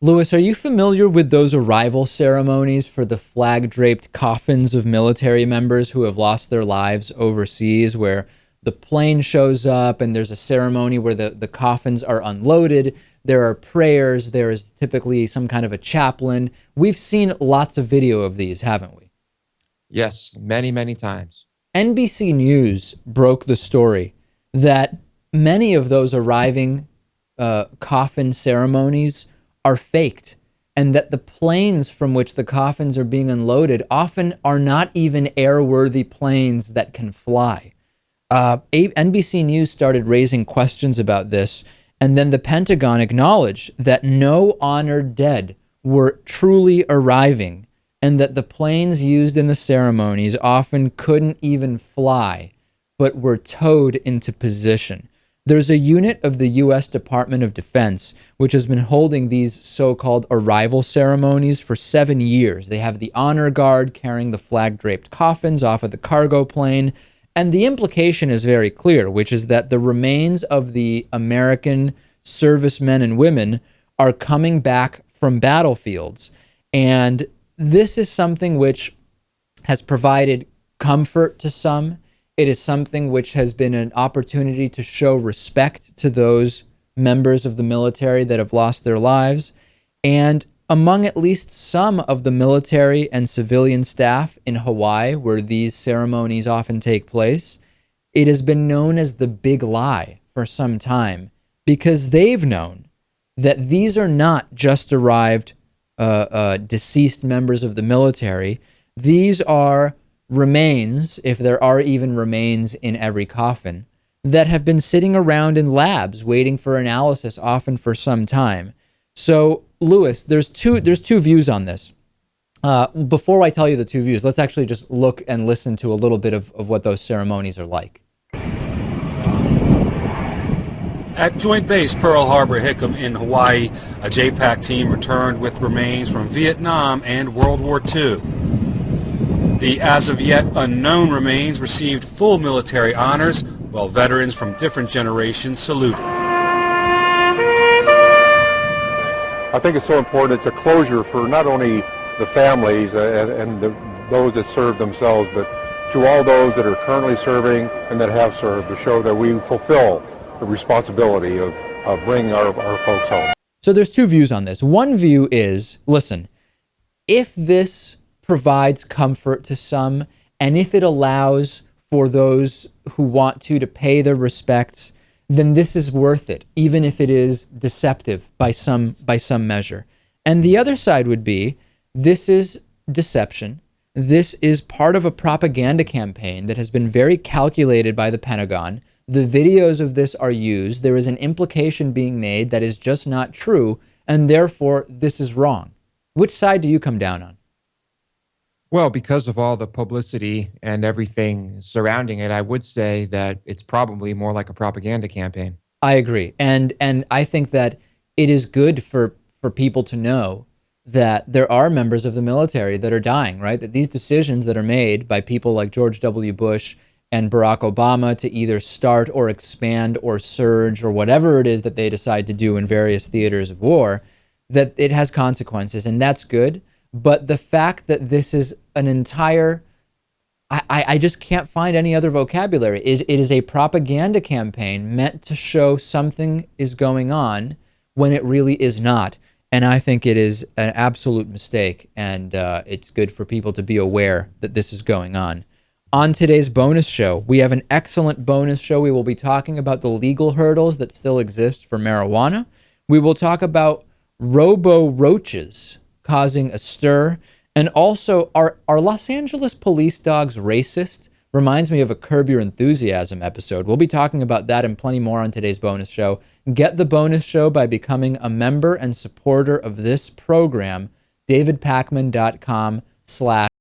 Lewis, are you familiar with those arrival ceremonies for the flag-draped coffins of military members who have lost their lives overseas, where the plane shows up and there's a ceremony where the coffins are unloaded, there are prayers, there is typically some kind of a chaplain. We've seen lots of video of these, haven't we? Yes, many, many times. NBC News broke the story that many of those arriving coffin ceremonies are faked, and that the planes from which the coffins are being unloaded often are not even airworthy planes that can fly. NBC News started raising questions about this, and then the Pentagon acknowledged that no honored dead were truly arriving, and that the planes used in the ceremonies often couldn't even fly, but were towed into position. There's a unit of the U.S. Department of Defense which has been holding these so-called arrival ceremonies for 7 years. They have the honor guard carrying the flag-draped coffins off of the cargo plane. And the implication is very clear, which is that the remains of the American servicemen and women are coming back from battlefields. And this is something which has provided comfort to some. It is something which has been an opportunity to show respect to those members of the military that have lost their lives. And among at least some of the military and civilian staff in Hawaii, where these ceremonies often take place, it has been known as the big lie for some time, because they've known that these are not just arrived deceased members of the military. These are remains, if there are even remains in every coffin, that have been sitting around in labs waiting for analysis, often for some time. So, Lewis, there's two views on this. Before I tell you the two views, let's actually just look and listen to a little bit of what those ceremonies are like. At Joint Base Pearl Harbor Hickam in Hawaii, a JPAC team returned with remains from Vietnam and World War II. The as of yet unknown remains received full military honors, while veterans from different generations saluted. I think it's so important. It's a closure for not only the families and those that serve themselves, but to all those that are currently serving and that have served, to show that we fulfill the responsibility of bringing our folks home. So there's two views on this. One view is, listen, if this provides comfort to some, and if it allows for those who want to pay their respects, then this is worth it, even if it is deceptive by some measure. And the other side would be, this is deception. This is part of a propaganda campaign that has been very calculated by the Pentagon. The videos of this are used. There is an implication being made that is just not true, and therefore this is wrong. Which side do you come down on? Well, because of all the publicity and everything surrounding it, I would say that it's probably more like a propaganda campaign. I agree. And I think that it is good for people to know that there are members of the military that are dying, right? That these decisions that are made by people like George W. Bush and Barack Obama to either start or expand or surge or whatever it is that they decide to do in various theaters of war, that it has consequences, and that's good. But the fact that this is an entire, I just can't find any other vocabulary. It is a propaganda campaign meant to show something is going on when it really is not. And I think it is an absolute mistake. And it's good for people to be aware that this is going on. On today's bonus show, we have an excellent bonus show. We will be talking about the legal hurdles that still exist for marijuana. We will talk about Robo-roaches causing a stir. And also, are Los Angeles police dogs racist? Reminds me of a Curb Your Enthusiasm episode. We'll be talking about that and plenty more on today's bonus show. Get the bonus show by becoming a member and supporter of this program, davidpakman.com/.